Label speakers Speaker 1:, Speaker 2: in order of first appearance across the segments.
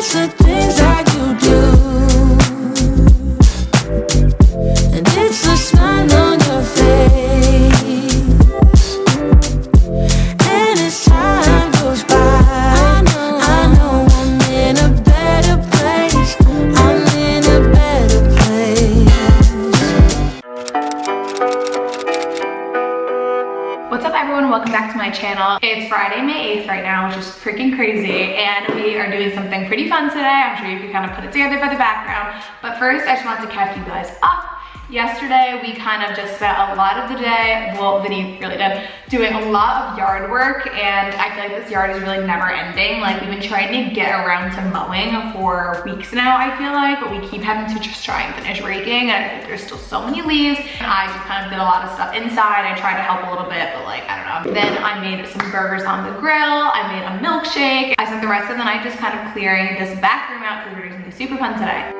Speaker 1: It's the things that you do, and it's the smile on your face. And as time goes by, I know I'm in a better place. I'm in a better place.
Speaker 2: What's up everyone, welcome back to my channel. It's Friday, May 8th right now, which is freaking crazy, and we are doing something pretty fun today. I'm sure you can kind of put it together by the background, but first I just wanted to catch you guys up. Yesterday, we kind of just spent a lot of the day, well, Vinny really did, doing a lot of yard work, and I feel like this yard is really never ending. Like, we've been trying to get around to mowing for weeks now, I feel like, but we keep having to just try and finish raking, and I think there's still so many leaves. I just kind of did a lot of stuff inside. I tried to help a little bit, but like, I don't know. Then I made some burgers on the grill. I made a milkshake. I spent the rest of the night just kind of clearing this back room out because we're doing something super fun today.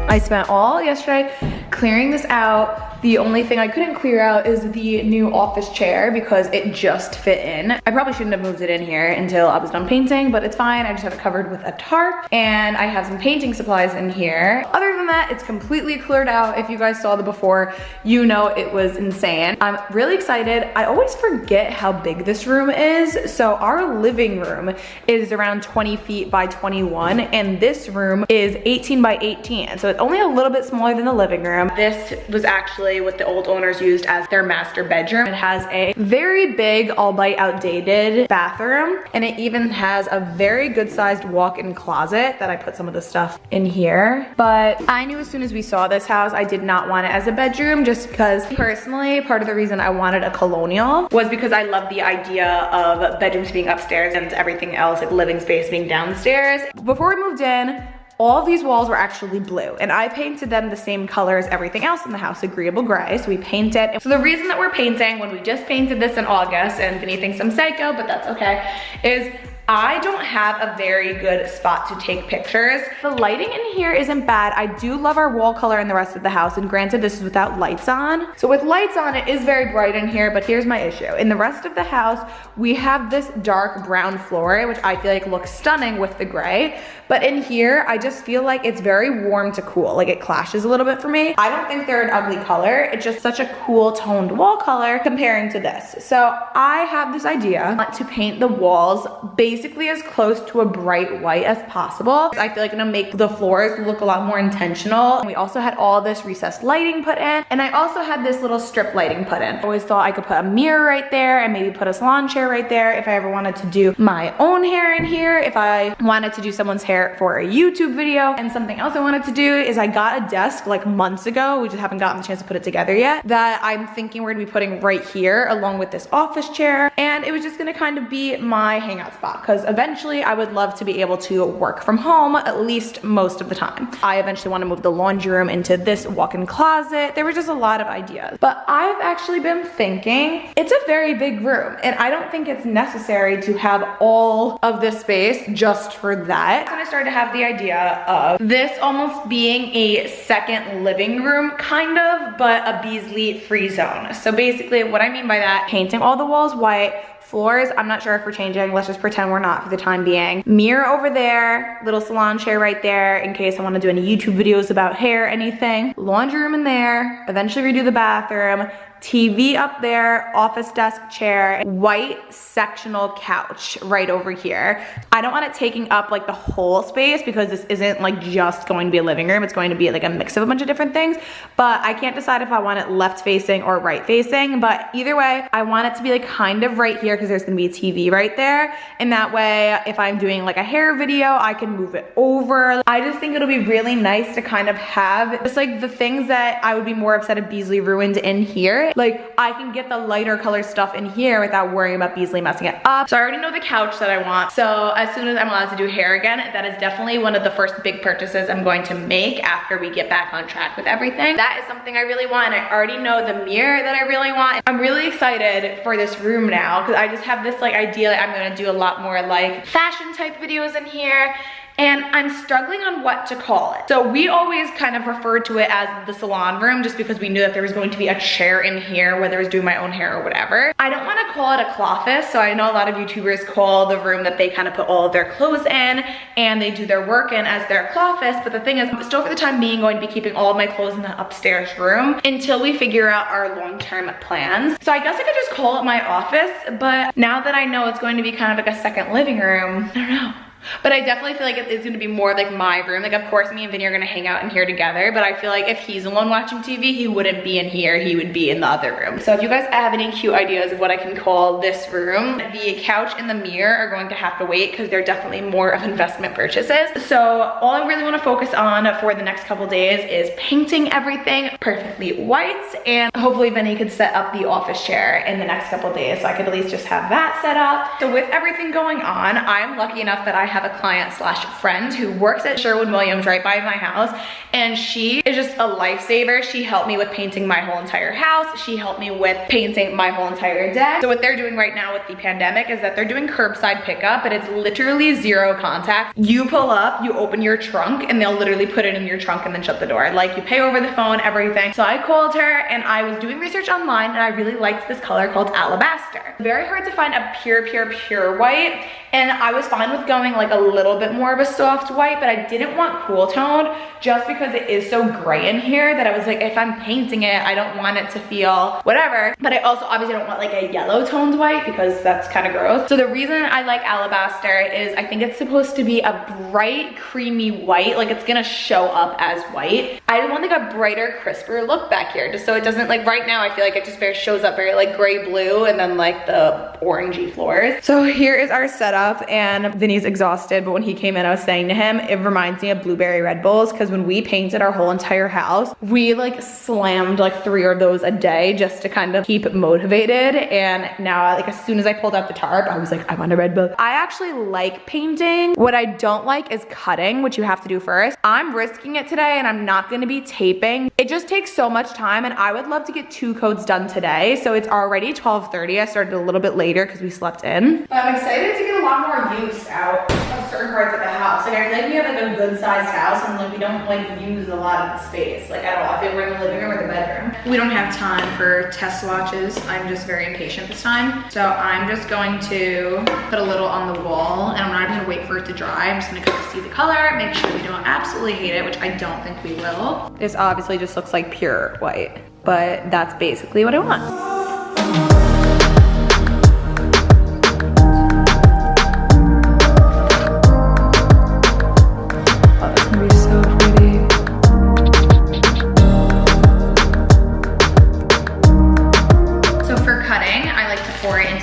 Speaker 2: I spent all yesterday clearing this out. The only thing I couldn't clear out is the new office chair because it just fit in. I probably shouldn't have moved it in here until I was done painting, but it's fine. I just have it covered with a tarp, and I have some painting supplies in here. Other than that, it's completely cleared out. If you guys saw the before, you know it was insane. I'm really excited. I always forget how big this room is. So our living room is around 20 feet by 21, and this room is 18 by 18. So it's only a little bit smaller than the living room. This was actually what the old owners used as their master bedroom. It has a very big, albeit outdated bathroom, and it even has a very good sized walk-in closet that I put some of the stuff in here. But I knew as soon as we saw this house, I did not want it as a bedroom, just because personally, part of the reason I wanted a colonial was because I love the idea of bedrooms being upstairs and everything else, like living space being downstairs. Before we moved in, all of these walls were actually blue, and I painted them the same color as everything else in the house, agreeable gray, so we painted. So the reason that we're painting, when we just painted this in August, and Vinny thinks I'm psycho, but that's okay, is I don't have a very good spot to take pictures. The lighting in here isn't bad. I do love our wall color in the rest of the house, and granted, this is without lights on. So with lights on, it is very bright in here, but here's my issue. In the rest of the house, we have this dark brown floor, which I feel like looks stunning with the gray. But in here, I just feel like it's very warm to cool. Like, it clashes a little bit for me. I don't think they're an ugly color. It's just such a cool toned wall color comparing to this. So I have this idea to paint the walls basically as close to a bright white as possible. I feel like I'm gonna make the floors look a lot more intentional. And we also had all this recessed lighting put in, and I also had this little strip lighting put in. I always thought I could put a mirror right there and maybe put a salon chair right there if I ever wanted to do my own hair in here, if I wanted to do someone's hair for a YouTube video. And something else I wanted to do is I got a desk like months ago, we just haven't gotten the chance to put it together yet, that I'm thinking we're gonna be putting right here along with this office chair, and it was just gonna kind of be my hangout spot, because eventually I would love to be able to work from home at least most of the time. I eventually want to move the laundry room into this walk-in closet. There were just a lot of ideas, but I've actually been thinking it's a very big room, and I don't think it's necessary to have all of this space just for that. So I started to have the idea of this almost being a second living room, kind of, but a Beasley free zone. So basically what I mean by that, painting all the walls white, floors, I'm not sure if we're changing, let's just pretend we're not for the time being. Mirror over there, little salon chair right there in case I want to do any YouTube videos about hair, anything. Laundry room in there, eventually redo the bathroom, TV up there, office desk chair, white sectional couch right over here. I don't want it taking up like the whole space because this isn't like just going to be a living room. It's going to be like a mix of a bunch of different things, but I can't decide if I want it left facing or right facing. But either way, I want it to be like kind of right here because there's gonna be a TV right there. And that way, if I'm doing like a hair video, I can move it over. I just think it'll be really nice to kind of have just like the things that I would be more upset if Beasley ruined in here. Like, I can get the lighter color stuff in here without worrying about Beasley messing it up. So I already know the couch that I want. So as soon as I'm allowed to do hair again, that is definitely one of the first big purchases I'm going to make after we get back on track with everything. That is something I really want. I already know the mirror that I really want. I'm really excited for this room now because I just have this like idea that I'm gonna do a lot more like fashion type videos in here. and I'm struggling on what to call it. So we always kind of referred to it as the salon room just because we knew that there was going to be a chair in here, whether I was doing my own hair or whatever. I don't want to call it a cloffice. So I know a lot of YouTubers call the room that they kind of put all of their clothes in and they do their work in as their cloffice. But the thing is, I'm still for the time being going to be keeping all of my clothes in the upstairs room until we figure out our long-term plans. So I guess I could just call it my office, but now that I know it's going to be kind of like a second living room, I don't know. But I definitely feel like it's gonna be more like my room. Like, of course, me and Vinny are gonna hang out in here together, but I feel like if he's alone watching TV, he wouldn't be in here, he would be in the other room. So if you guys have any cute ideas of what I can call this room, the couch and the mirror are going to have to wait because they're definitely more of investment purchases. So all I really wanna focus on for the next couple days is painting everything perfectly white, and hopefully Vinny could set up the office chair in the next couple days so I could at least just have that set up. So with everything going on, I'm lucky enough that I have a client slash friend who works at Sherwin right by my house, and she is just a lifesaver. She helped me with painting my whole entire house. She helped me with painting my whole entire deck. So what they're doing right now with the pandemic is that they're doing curbside pickup, but it's literally zero contact. You pull up, you open your trunk, and they'll literally put it in your trunk and then shut the door. Like, you pay over the phone, everything. So I called her and I was doing research online and I really liked this color called Alabastor. Very hard to find a pure white, and I was fine with going like a little bit more of a soft white, but I didn't want cool toned just because it is so gray in here that I was like, if I'm painting it, I don't want it to feel whatever. But I also obviously don't want like a yellow toned white because that's kind of gross. So the reason I like Alabastor is I think it's supposed to be a bright, creamy white. Like, it's gonna show up as white. I want like a brighter, crisper look back here, just so it doesn't, like right now, I feel like it just shows up very like gray blue and then like the orangey floors. So here is our setup, and Vinny's exhausted, but when he came in, I was saying to him, it reminds me of blueberry Red Bulls, because when we painted our whole entire house, we like slammed like 3 of those a day just to kind of keep motivated. And now, like, as soon as I pulled out the tarp, I was like, I want a Red Bull. I actually like painting. What I don't like is cutting, which you have to do first. I'm risking it today and I'm not gonna be taping. It just takes so much time, and I would love to get 2 coats done today. So it's already 12:30. I started a little bit later because we slept in. But I'm excited to get a lot more use out of certain parts of the house. Like, I feel like we have like a good sized house, and like we don't like use a lot of the space, like at all. I feel like we're in the living room or the bedroom. We don't have time for test swatches. I'm just very impatient this time. So I'm just going to put a little on the wall, and I'm not even gonna wait for it to dry. I'm just gonna kind of see the color, make sure we don't absolutely hate it, which I don't think we will. This obviously just looks like pure white, but that's basically what I want.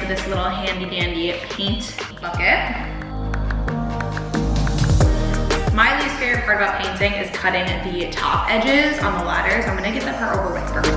Speaker 2: This little handy dandy paint bucket. My least favorite part about painting is cutting the top edges on the ladder, so I'm gonna get that part over with first.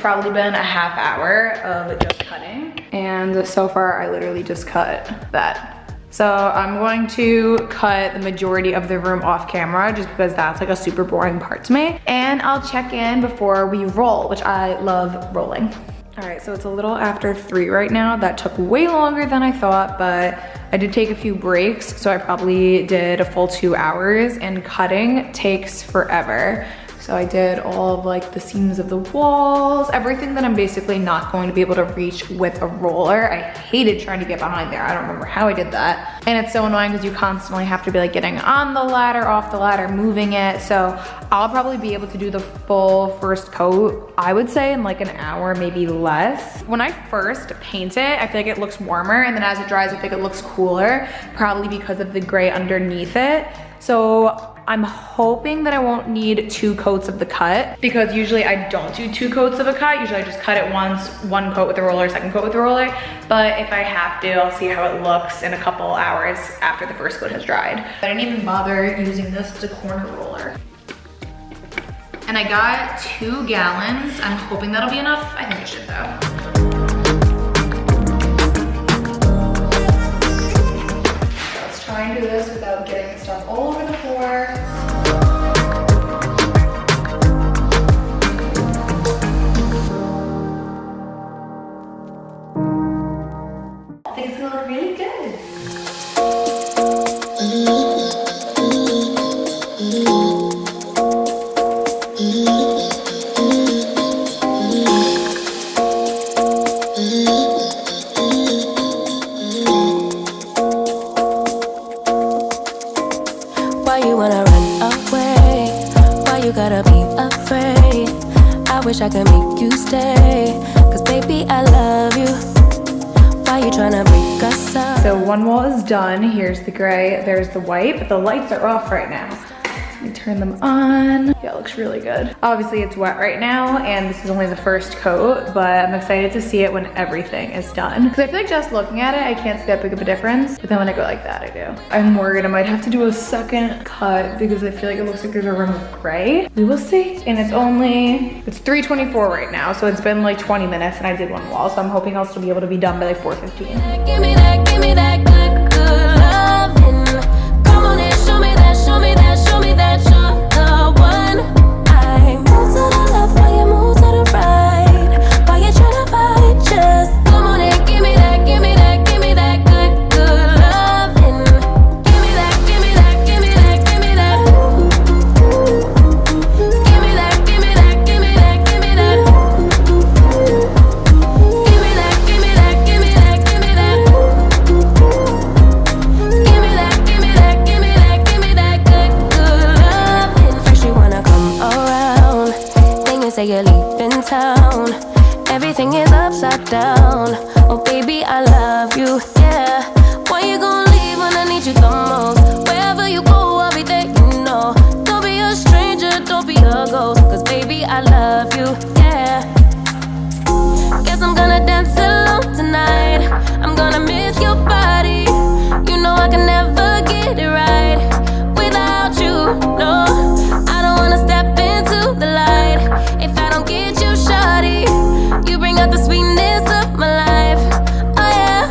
Speaker 2: Probably been a half hour of just cutting, and so far I literally just cut that. So I'm going to cut the majority of the room off camera just because that's like a super boring part to me, and I'll check in before we roll, which I love rolling. All right, so it's a little after 3 right now. That took way longer than I thought, but I did take a few breaks, so I probably did a full 2 hours, and cutting takes forever. So I did all of like the seams of the walls, everything that I'm basically not going to be able to reach with a roller. I hated trying to get behind there. I don't remember how I did that. And it's so annoying because you constantly have to be like getting on the ladder, off the ladder, moving it. So I'll probably be able to do the full first coat, I would say, in like an hour, maybe less. When I first paint it, I feel like it looks warmer, and then as it dries, I think it looks cooler, probably because of the gray underneath it. So I'm hoping that I won't need 2 coats of the cut, because usually I don't do 2 coats of a cut. Usually I just cut it once, 1 coat with the roller, 2nd coat with the roller. But if I have to, I'll see how it looks in a couple hours after the first coat has dried. I didn't even bother using this as a corner roller. And I got 2 gallons. I'm hoping that'll be enough. I think it should though. Let's try and do this without getting stuff all over the floor. I think it's gonna look really good.
Speaker 1: Why you wanna run away? Why you gotta be afraid? I wish I could make you stay, 'cause baby I love you. Why you tryna break us up?
Speaker 2: So one wall is done. Here's the gray, there's the white, but the lights are off right now. Let me turn them on. Yeah, it looks really good. Obviously it's wet right now and this is only the first coat, but I'm excited to see it when everything is done. Because I feel like just looking at it, I can't see that big of a difference. But then when I go like that, I do. I'm worried I might have to do a second cut because I feel like it looks like there's a rim of gray. We will see. And it's 3:24 right now, so it's been like 20 minutes and I did 1 wall. So I'm hoping I'll still be able to be done by like 4:15.
Speaker 1: Give me that good, good loving. Come on and show me that, show me that, show me that you're the one. I move to the left while you move to the right. Why you tryna fight? Just come on and give me that, give me that, give me that good, good loving. Give me that, give me that, give me that, give me that. Give me that, give me that, give me that, give me that. Give me that, give me that, give me that, give me that. Give me that, give me that, give me that, give me that good, good loving. First you wanna come around, then you say you're leaving town. Everything is upside down. Oh baby, I love you, yeah. Why you gonna leave when I need you the most? Wherever you go, I'll be there, you know. Don't be a stranger, don't be a ghost, 'cause baby, I love you, yeah. Guess I'm gonna dance alone tonight. I'm gonna miss your body. You know I can never get it right without you, no. I don't wanna step into the light if I don't get you, shawty. You bring out the sweetness of my life, oh yeah.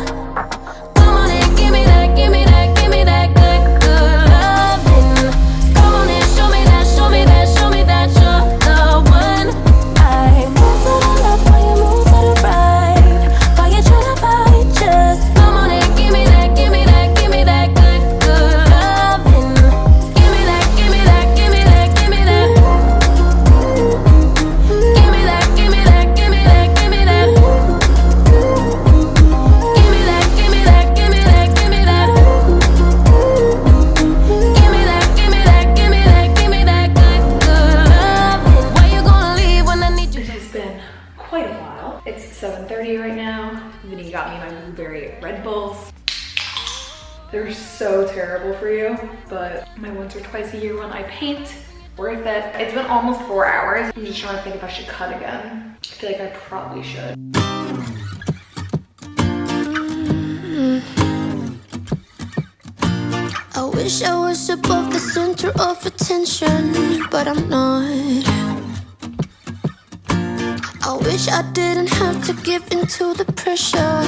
Speaker 1: Come on and give me that, give me that, give me that good, good loving. Come on and show me that, show me that, show me that you're the one. I move to the left while you move to the right. Why you tryna fight? Just come on and give me that, give me that, give me that good, good loving. Give me that, give me that, give me that, give me that. Give me that, give me that, give me that, give me that. Give me that, give me that, give me that, give me that. Give me that, give me that, give me that, give me that good, good loving. Why you gonna leave when I need you?
Speaker 2: It has been quite a while. It's 7:30 right now. Vinny got me my blueberry Red Bulls. They're so terrible for you, but my once or twice a year when I paint, worth it. It's been almost 4 hours. I'm just trying to think if I should cut again. I feel like I probably should.
Speaker 3: I wish I was above the center of attention, but I'm not. I wish I didn't have to give in to the pressure.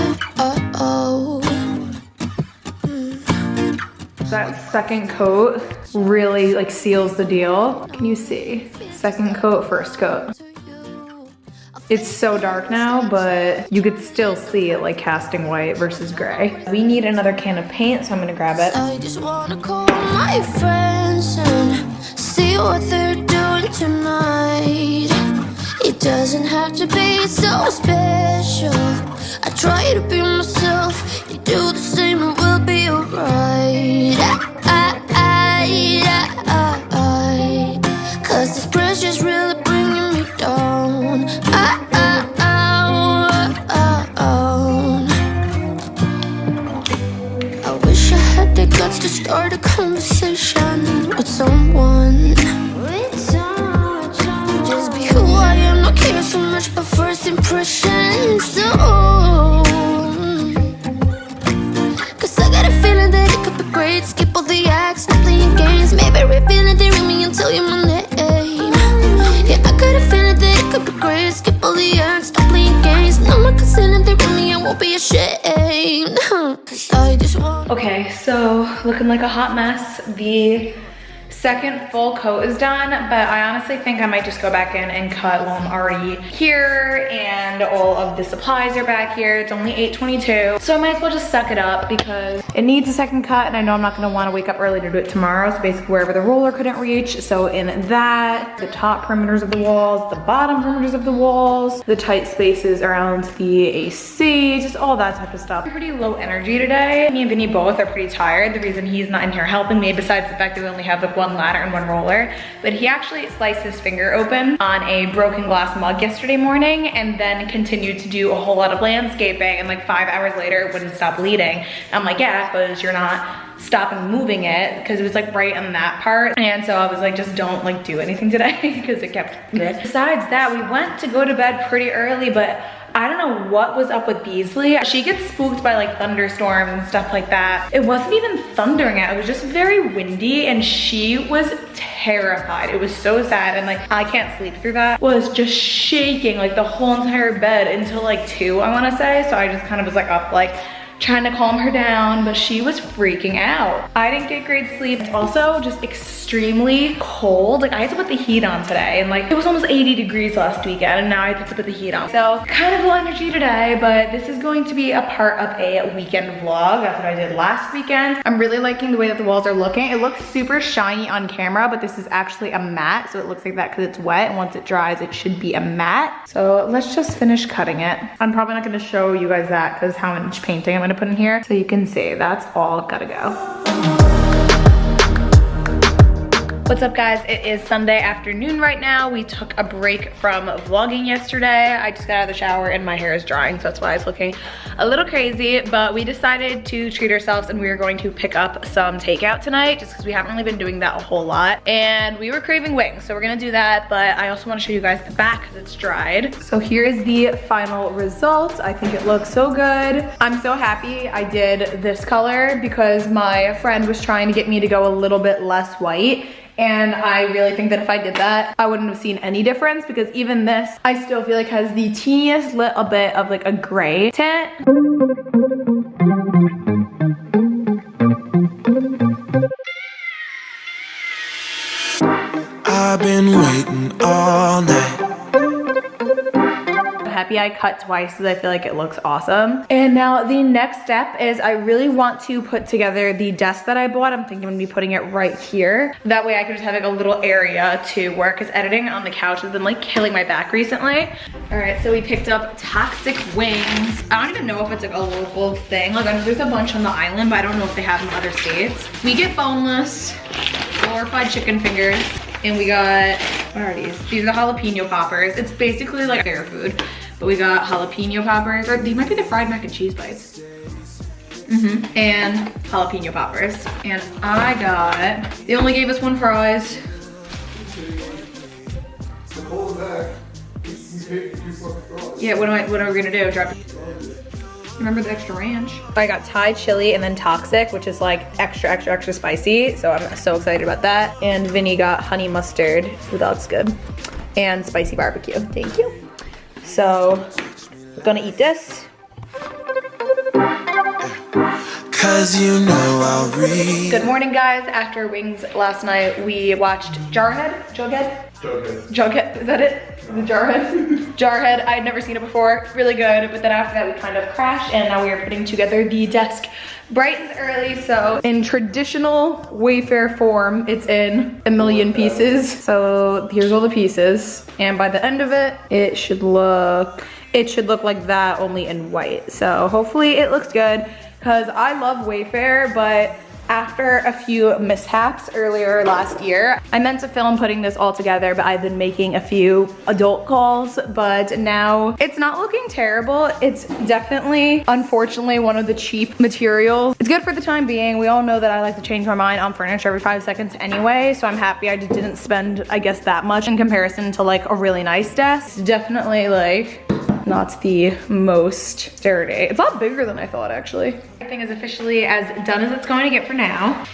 Speaker 2: That second coat really like seals the deal. Can you see? Second coat, first coat. It's so dark now, but you could still see it like casting white versus gray. We need another can of paint, so I'm gonna grab it.
Speaker 3: I just wanna call my friends and see what they're doing tonight. It doesn't have to be so special. I try to be myself, you do the same and we'll be alright. Cause this pressure's really bringing me down. I wish I had the guts to start a conversation with someone. Just be who I am, not care so much but first impressions. So cause I got a feeling that it could be great. Skip all the acts, not playing games. Maybe revealing they ring me and tell you my name. Yeah, I got a feeling that it could be great. Skip all the acts, stop playing games. No one can say that they ring me, I won't be ashamed. Cause I just want.
Speaker 2: Okay, so looking like a hot mess. The second full coat is done, but I honestly think I might just go back in and cut while I'm already here, and all of the supplies are back here. It's only 8:22, so I might as well just suck it up because it needs a second cut, and I know I'm not gonna wanna wake up early to do it tomorrow, so basically wherever the roller couldn't reach. So in that, the top perimeters of the walls, the bottom perimeters of the walls, the tight spaces around the AC, just all that type of stuff. I'm pretty low energy today. Me and Vinny both are pretty tired. The reason he's not in here helping me, besides the fact that we only have like one ladder and one roller, but he actually sliced his finger open on a broken glass mug yesterday morning and then continued to do a whole lot of landscaping, and like 5 hours later it wouldn't stop bleeding. I'm like, yeah, because you're not stopping moving it, because it was like right on that part. And so I was like, just don't like do anything today because it kept bleh. Besides that, we went to go to bed pretty early, but I don't know what was up with Beasley. She gets spooked by like thunderstorms and stuff like that. It wasn't even thundering out, it was just very windy, and she was terrified. It was so sad, and like I can't sleep through that. Was just shaking like the whole entire bed until like 2, I wanna say. So I just kind of was like up like trying to calm her down, but she was freaking out. I didn't get great sleep. It's also just extremely cold. Like I had to put the heat on today, and like it was almost 80 degrees last weekend, and now I have to put the heat on. So kind of low energy today, but this is going to be a part of a weekend vlog. That's what I did last weekend. I'm really liking the way that the walls are looking. It looks super shiny on camera, but this is actually a matte, so it looks like that because it's wet, and once it dries, it should be a matte. So let's just finish cutting it. I'm probably not gonna show you guys that because how much painting I'm gonna put in here, so you can see that's all gotta go. What's up guys, it is Sunday afternoon right now. We took a break from vlogging yesterday. I just got out of the shower and my hair is drying, so that's why it's looking a little crazy, but we decided to treat ourselves and we were going to pick up some takeout tonight just because we haven't really been doing that a whole lot, and we were craving wings, so we're gonna do that. But I also want to show you guys the back because it's dried. So here is the final result. I think it looks so good. I'm so happy I did this color because my friend was trying to get me to go a little bit less white, and I really think that if I did that, I wouldn't have seen any difference, because even this, I still feel like has the teeniest little bit of like a gray tint.
Speaker 4: I've been waiting all night.
Speaker 2: Happy I cut twice because I feel like it looks awesome. And now the next step is I really want to put together the desk that I bought. I'm thinking I'm gonna be putting it right here. That way I can just have like a little area to work, because editing on the couch has been like killing my back recently. All right, so we picked up Toxic Wings. I don't even know if it's like a local thing. Like there's a bunch on the island, but I don't know if they have them in other states. We get boneless, glorified chicken fingers, and we got, what are these? These are the jalapeno poppers. It's basically like fair food. But we got jalapeno poppers, or these might be the fried mac and cheese bites. And jalapeno poppers. And I got, they only gave us one fries. Yeah, what are we gonna do? Drop. Remember the extra ranch? I got Thai chili and then Toxic, which is like extra spicy. So I'm so excited about that. And Vinny got honey mustard. Ooh, that looks good. And spicy barbecue. Thank you. So, I'm gonna eat this.
Speaker 4: Cause you know I'll read.
Speaker 2: Good morning guys. After wings last night, we watched Jughead, is that it? The Jarhead? Jarhead, I had never seen it before, really good, but then after that we kind of crashed, and now we are putting together the desk bright and early. So in traditional Wayfair form, it's in a million pieces. So here's all the pieces, and by the end of it, it should look like that, only in white. So hopefully it looks good, because I love Wayfair, but After a few mishaps earlier last year, I meant to film putting this all together, but I've been making a few adult calls, but now it's not looking terrible. It's definitely, unfortunately, one of the cheap materials. It's good for the time being. We all know that I like to change my mind on furniture every 5 seconds anyway, so I'm happy I just didn't spend, I guess, that much in comparison to like a really nice desk. It's definitely like not the most sturdy. It's a lot bigger than I thought, actually. Everything is officially as done as it's going to get for now.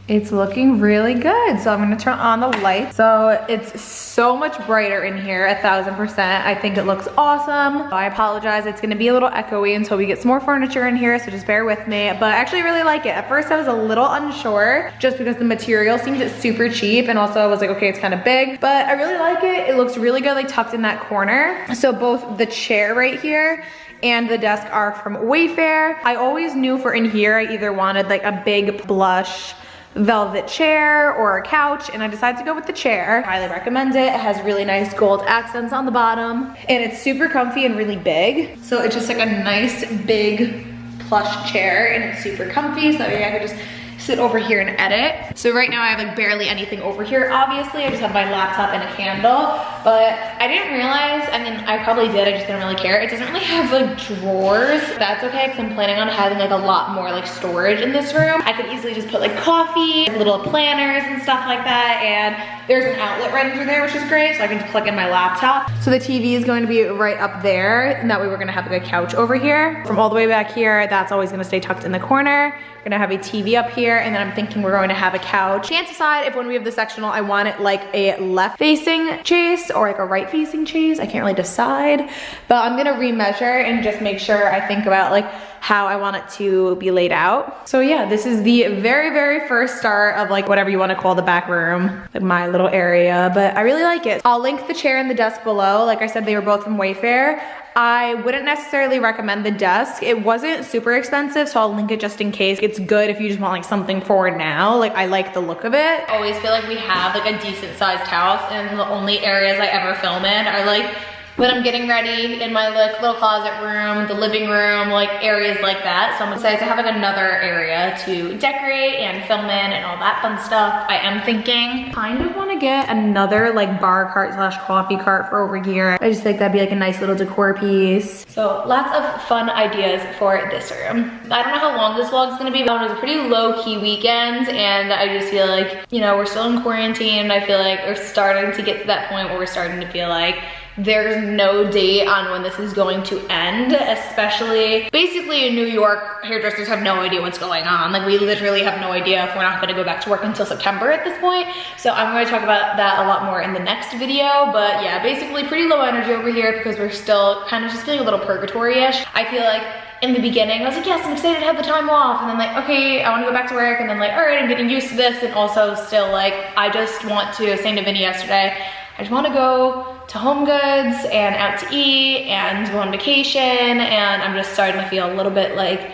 Speaker 2: It's looking really good. So I'm gonna turn on the light. So it's so much brighter in here, 1000%. I think it looks awesome. I apologize, it's gonna be a little echoey until we get some more furniture in here, so just bear with me. But I actually really like it. At first I was a little unsure just because the material seemed super cheap, and also I was like, okay, it's kind of big, but I really like it. It looks really good, like tucked in that corner. So both the chair right here and the desk are from Wayfair. I always knew for in here, I either wanted like a big plush velvet chair or a couch, and I decided to go with the chair. Highly recommend it. It has really nice gold accents on the bottom, and it's super comfy and really big. So it's just like a nice big plush chair, and it's super comfy, so maybe I could just sit over here and edit. So right now I have like barely anything over here. Obviously, I just have my laptop and a candle, but I didn't realize, I mean, I probably did, I just didn't really care. It doesn't really have like drawers. That's okay, because I'm planning on having like a lot more like storage in this room. I could easily just put like coffee, little planners and stuff like that, and there's an outlet right under there, which is great, so I can just plug in my laptop. So the TV is going to be right up there, and that way we're gonna have like a couch over here. From all the way back here, that's always gonna stay tucked in the corner. We're gonna have a TV up here, and then I'm thinking we're going to have a couch. Can't decide if when we have the sectional, I want it like a left-facing chase or like a right-facing chase. I can't really decide, but I'm gonna remeasure and just make sure I think about like how I want it to be laid out. So yeah, this is the very, very first start of like whatever you want to call the back room, like my little area, but I really like it. I'll link the chair and the desk below. Like I said, they were both from Wayfair. I wouldn't necessarily recommend the desk. It wasn't super expensive, so I'll link it just in case. It's good if you just want like something for now. Like I like the look of it. I always feel like we have like a decent sized house, and the only areas I ever film in are like when I'm getting ready in my like little closet room, the living room, like areas like that. So I'm excited to have like another area to decorate and film in and all that fun stuff. I am thinking, kind of want to get another like bar cart slash coffee cart for over here. I just think that'd be like a nice little decor piece. So lots of fun ideas for this room. I don't know how long this vlog is gonna be, but it was a pretty low-key weekend, and I just feel like, you know, we're still in quarantine. I feel like we're starting to get to that point where we're starting to feel like there's no date on when this is going to end, especially basically in New York, hairdressers have no idea what's going on. Like we literally have no idea if we're not gonna go back to work until September at this point. So I'm gonna talk about that a lot more in the next video, but yeah, basically pretty low energy over here because we're still kind of just feeling a little purgatory-ish. I feel like in the beginning, I was like, yes, I'm excited to have the time off. And then like, okay, I wanna go back to work. And then like, all right, I'm getting used to this. And also still like, I just want to, I was saying to Vinny yesterday, I just wanna go to Home Goods and out to eat and go on vacation, and I'm just starting to feel a little bit like,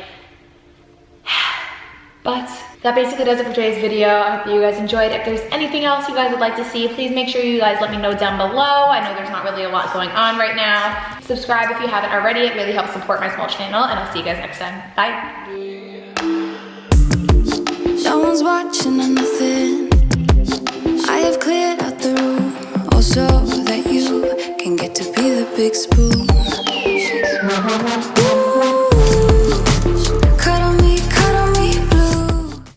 Speaker 2: but that basically does it for today's video. I hope you guys enjoyed. If there's anything else you guys would like to see, please make sure you guys let me know down below. I know there's not really a lot going on right now. Subscribe if you haven't already. It really helps support my small channel, and I'll see you guys next time. Bye.
Speaker 3: No one's watching or nothing.